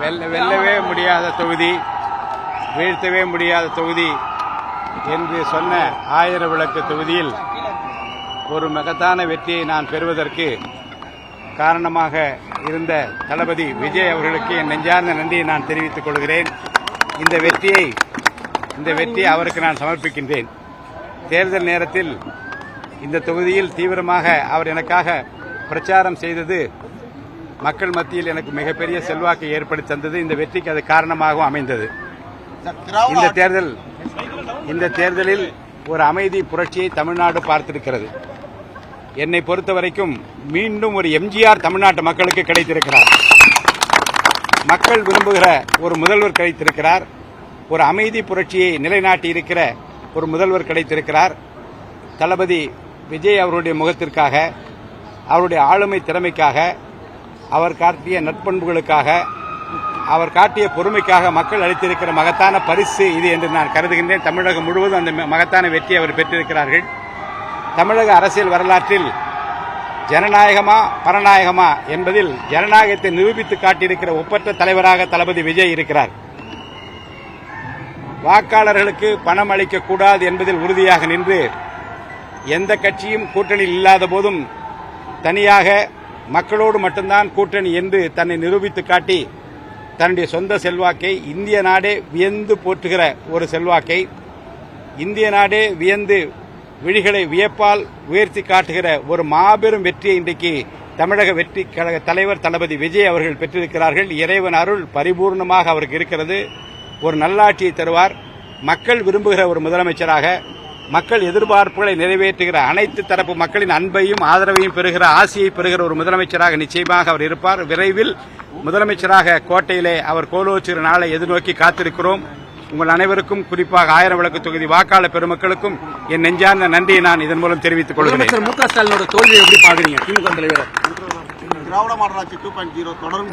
வெல்லவே முடியாத தொகுதி, வீழ்த்தவே முடியாத தொகுதி என்று சொன்ன ஆயிரம் விளக்கு தொகுதியில் ஒரு மகத்தான வெற்றியை நான் பெறுவதற்கு காரணமாக இருந்த தளபதி விஜய் அவர்களுக்கு என் நெஞ்சார்ந்த நன்றியை நான் தெரிவித்துக் கொள்கிறேன். இந்த வெற்றியை அவருக்கு நான் சமர்ப்பிக்கின்றேன். தேர்தல் நேரத்தில் இந்த தொகுதியில் தீவிரமாக அவர் எனக்காக பிரச்சாரம் செய்தது மக்கள் மத்தியில் எனக்கு மிகப்பெரிய செல்வாக்கை ஏற்படுத்தி தந்தது. இந்த வெற்றிக்கு அது காரணமாகவும் அமைந்தது. இந்த தேர்தலில் ஒரு அமைதி புரட்சியை தமிழ்நாடு பார்த்திருக்கிறது. என்னை பொறுத்தவரைக்கும் மீண்டும் ஒரு எம்ஜிஆர் தமிழ்நாட்டு மக்களுக்கு கிடைத்திருக்கிறார். மக்கள் விரும்புகிற ஒரு முதல்வர் கிடைத்திருக்கிறார். ஒரு அமைதி புரட்சியை நிலைநாட்டி இருக்கிற ஒரு முதல்வர் கிடைத்திருக்கிறார். தளபதி விஜய் அவருடைய முகத்திற்காக, அவருடைய ஆளுமை திறமைக்காக, அவர் காட்டிய நற்பண்புகளுக்காக, அவர் காட்டிய பொறுமைக்காக மக்கள் அளித்திருக்கிற மகத்தான பரிசு இது என்று நான் கருதுகின்றேன். தமிழகம் முழுவதும் அந்த மகத்தான வெற்றியை அவர் பெற்றிருக்கிறார்கள். தமிழக அரசியல் வரலாற்றில் ஜனநாயகமா பரநாயகமா என்பதில் ஜனநாயகத்தை நிரூபித்து காட்டியிருக்கிற ஒப்பற்ற தலைவராக தளபதி விஜய் இருக்கிறார். வாக்காளர்களுக்கு பணம் அளிக்கக்கூடாது என்பதில் உறுதியாக நின்று எந்த கட்சியும் கூட்டணியில் இல்லாத போதும் தனியாக மக்களோடு மட்டும்தான் கூட்டணி என்று தன்னை நிரூபித்து காட்டி தன்னுடைய சொந்த செல்வாக்கை இந்திய நாடே வியந்து போற்றுகிற ஒரு செல்வாக்கை, இந்திய நாடே வியந்து விழிகளை வியப்பால் உயர்த்தி காட்டுகிற ஒரு மாபெரும் வெற்றியை இன்றைக்கு தமிழக வெற்றி கழக தலைவர் தளபதி விஜய் அவர்கள் பெற்றிருக்கிறார்கள். இறைவன் அருள் பரிபூர்ணமாக அவருக்கு இருக்கிறது. ஒரு நல்லாட்சியை தருவார். மக்கள் விரும்புகிற ஒரு முதலமைச்சராக, மக்கள் எதிர்பார்ப்புகளை நிறைவேற்றுகிற, அனைத்து தரப்பு மக்களின் அன்பையும் ஆதரவையும் பெறுகிற, ஆசையை பெறுகிற ஒரு முதலமைச்சராக நிச்சயமாக அவர் இருப்பார். விரைவில் முதலமைச்சராக கோட்டையிலே அவர் கோலோச்சுகிற நாளை எதிர்நோக்கி காத்திருக்கிறோம். உங்கள் அனைவருக்கும், குறிப்பாக ஆயிரம் விளக்கு தொகுதி வாக்காளர் பெருமக்களுக்கும் என் நெஞ்சார்ந்த நன்றியை நான் இதன் மூலம் தெரிவித்துக் கொள்கிறேன். மு.க. ஸ்டாலினோட தோல்வியை எப்படி பாக்குறீங்க? திமுக தலைவர் திராவிட மாடல் ஆட்சி 2.0 தொடரும்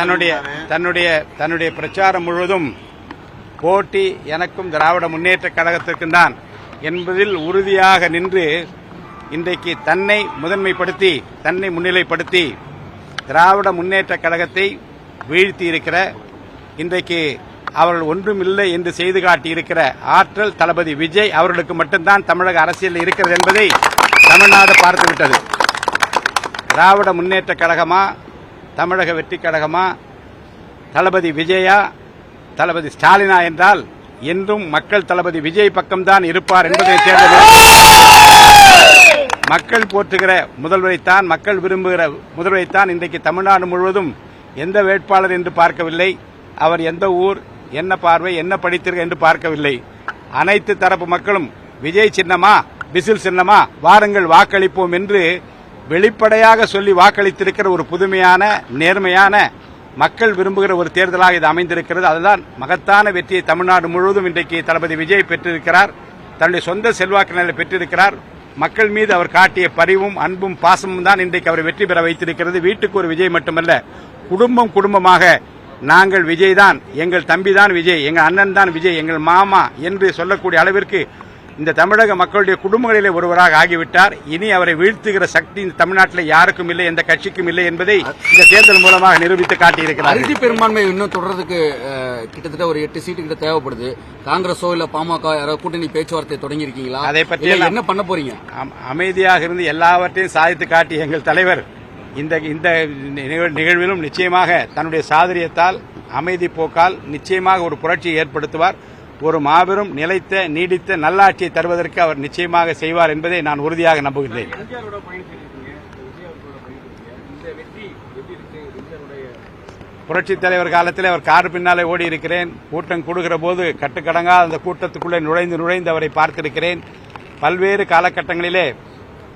தன்னுடைய பிரச்சாரம் முழுவதும் போட்டி எனக்கும் திராவிட முன்னேற்ற கழகத்திற்கும் தான் என்பதில் உறுதியாக நின்று இன்றைக்கு தன்னை முதன்மைப்படுத்தி, தன்னை முன்னிலைப்படுத்தி திராவிட முன்னேற்ற கழகத்தை வீழ்த்தி இருக்கிற, இன்றைக்கு அவர்கள் ஒன்றுமில்லை என்று செய்து காட்டியிருக்கிற ஆற்றல் தளபதி விஜய் அவர்களுக்கு மட்டும்தான் தமிழக அரசியல் இருக்கிறது என்பதை தமிழ்நாடு பார்த்துவிட்டது. திராவிட முன்னேற்ற கழகமா, தமிழக வெற்றி கழகமா, தளபதி விஜயா, தளபதி ஸ்டாலினா என்றால் என்றும் மக்கள் தளபதி விஜய் பக்கம்தான் இருப்பார் என்பதை தேர்தலில் மக்கள் போற்றுகிற முதல்வரைத்தான், மக்கள் விரும்புகிற முதல்வரைத்தான் இன்றைக்கு தமிழ்நாடு முழுவதும் எந்த வேட்பாளர் என்று பார்க்கவில்லை, அவர் எந்த ஊர், என்ன பார்வை, என்ன படித்திருக்க என்று பார்க்கவில்லை. அனைத்து தரப்பு மக்களும் விஜய் சின்னமா, விசில் சின்னமா, வாருங்கள் வாக்களிப்போம் என்று வெளிப்படையாக சொல்லி வாக்களித்திருக்கிற ஒரு புதுமையான, நேர்மையான, மக்கள் விரும்புகிற ஒரு தேர்தலாக இது அமைந்திருக்கிறது. அதுதான் மகத்தான வெற்றியை தமிழ்நாடு முழுவதும் இன்றைக்கு தளபதி விஜய் பெற்றிருக்கிறார். தன்னுடைய சொந்த செல்வாக்கினை பெற்றிருக்கிறார். மக்கள் மீது அவர் காட்டிய பரிவும், அன்பும், பாசமும் தான் இன்றைக்கு அவர் வெற்றி பெற வைத்திருக்கிறது. வீட்டுக்கு ஒரு விஜய் மட்டுமல்ல, குடும்பமாக நாங்கள் விஜய் தான், எங்கள் தம்பி தான் விஜய், எங்கள் அண்ணன் தான் விஜய், எங்கள் மாமா என்று சொல்லக்கூடிய அளவிற்கு இந்த தமிழக மக்களுடைய குடும்பங்களிலே ஒருவராக ஆகிவிட்டார். இனி அவரை வீழ்த்துகிற சக்தி இந்த தமிழ்நாட்டில் யாருக்கும் இல்லை, எந்த கட்சிக்கும் இல்லை என்பதை இந்த தேர்தல் மூலமாக நிரூபித்து காட்டியிருக்கிறார். அறுதி பெரும்பான்மை இன்னும் தொடர்றதுக்கு கிட்டத்தட்ட ஒரு 8 சீட்டு கிட்ட தேவைப்படுது. காங்கிரஸோ இல்ல பாமக யாரோ கூட்டணி பேச்சுவார்த்தை தொடங்கி இருக்கீங்களா? அதை பற்றி என்ன பண்ண போறீங்க? அமைதியாக இருந்து எல்லாவற்றையும் சாதித்து காட்டி எங்கள் தலைவர் இந்த நிகழ்விலும் நிச்சயமாக தன்னுடைய சாதுரியத்தால், அமைதி போக்கால் நிச்சயமாக ஒரு புரட்சியை ஏற்படுத்துவார். ஒரு மாபெரும் நிலைத்த, நீடித்த நல்லாட்சியை தருவதற்கு அவர் நிச்சயமாக செய்வார் என்பதை நான் உறுதியாக நம்புகிறேன். புரட்சித் தலைவர் காலத்தில் அவர் கார் பின்னாலே ஓடி இருக்கிறேன். கூட்டம் கூடுகிற போது கட்டுக்கடங்கா அந்த கூட்டத்துக்குள்ளே நுழைந்து அவரை பார்த்திருக்கிறேன். பல்வேறு காலகட்டங்களிலே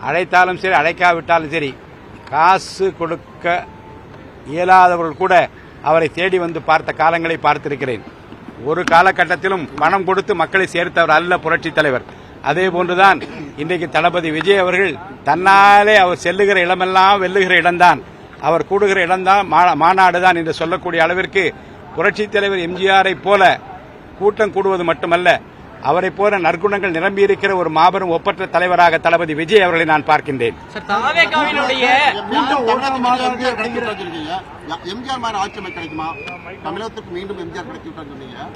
அழைத்தாலும் சரி, அழைக்காவிட்டாலும் சரி, காசு கொடுக்க இயலாதவர்கள் கூட அவரை தேடி வந்து பார்த்த காலங்களை பார்த்திருக்கிறேன். ஒரு காலகட்டத்திலும் பணம் கொடுத்து மக்களை சேர்த்தவர் அல்ல புரட்சித் தலைவர். அதே போன்றுதான் இன்றைக்கு தளபதி விஜய் அவர்கள் தன்னாலே அவர் செல்லுகிற இடமெல்லாம் வெல்லுகிற இடம்தான், அவர் கூடுகிற இடம்தான் மாநாடுதான் என்று சொல்லக்கூடிய அளவிற்கு புரட்சித் தலைவர் எம்ஜிஆரை போல கூட்டம் கூடுவது மட்டுமல்ல, அவரை போல நற்குணங்கள் நிரம்பியிருக்கிற ஒரு மாபெரும் ஒப்பற்ற தலைவராக தளபதி விஜய் அவர்களை நான் பார்க்கின்றேன்.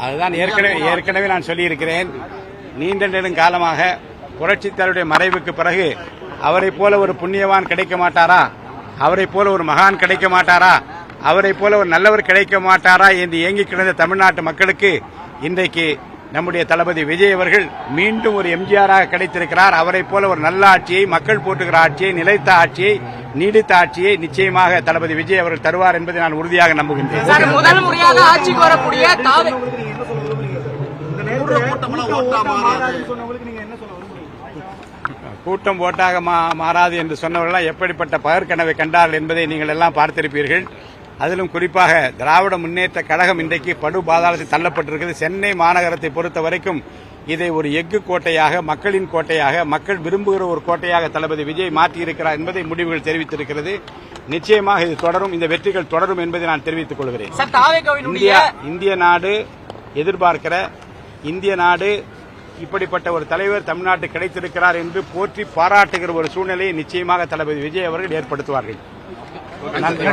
அதுதான் ஏற்கனவே நான் சொல்லியிருக்கிறேன். நீண்ட நெடுங்காலமாக புரட்சித் தலைவருடைய மறைவுக்கு பிறகு அவரை போல ஒரு புண்ணியவான் கிடைக்க மாட்டாரா, அவரை போல ஒரு மகான் கிடைக்க மாட்டாரா, அவரை போல ஒரு நல்லவர் கிடைக்க மாட்டாரா என்று ஏங்கி கிடந்த தமிழ்நாட்டு மக்களுக்கு இன்றைக்கு நம்முடைய தளபதி விஜய் அவர்கள் மீண்டும் ஒரு எம்ஜிஆராக கிடைத்திருக்கிறார். அவரை போல ஒரு நல்ல ஆட்சியை, மக்கள் போற்றுகிற ஆட்சியை, நிலைத்த ஆட்சியை, நீடித்த ஆட்சியை நிச்சயமாக தளபதி விஜய் அவர்கள் தருவார் என்பதை நான் உறுதியாக நம்புகின்றேன். முதல் முறையாக ஆட்சிக்கு வரக்கூடிய கூட்டம் ஓட்டாக மாறாது என்று சொன்னவர்கள் எப்படிப்பட்ட பகற்கனவை கண்டார்கள் என்பதை நீங்கள் எல்லாம் பார்த்திருப்பீர்கள். அதிலும் குறிப்பாக திராவிட முன்னேற்ற கழகம் இன்றைக்கு படு பாதாளத்தில் தள்ளப்பட்டிருக்கிறது. சென்னை மாநகரத்தை பொறுத்த வரைக்கும் இதை ஒரு எஃகு கோட்டையாக, மக்களின் கோட்டையாக, மக்கள் விரும்புகிற ஒரு கோட்டையாக தளபதி விஜய் மாற்றியிருக்கிறார் என்பதை முடிவுகள் தெரிவித்திருக்கிறது. நிச்சயமாக இது தொடரும், இந்த வெற்றிகள் தொடரும் என்பதை நான் தெரிவித்துக் கொள்கிறேன். இந்திய நாடு எதிர்பார்க்கிற, இந்திய நாடு இப்படிப்பட்ட ஒரு தலைவர் தமிழ்நாட்டு கிடைத்திருக்கிறார் என்று போற்றி பாராட்டுகிற ஒரு சூழ்நிலையை நிச்சயமாக தளபதி விஜய் அவர்கள் ஏற்படுத்துவார்கள். நன்றி.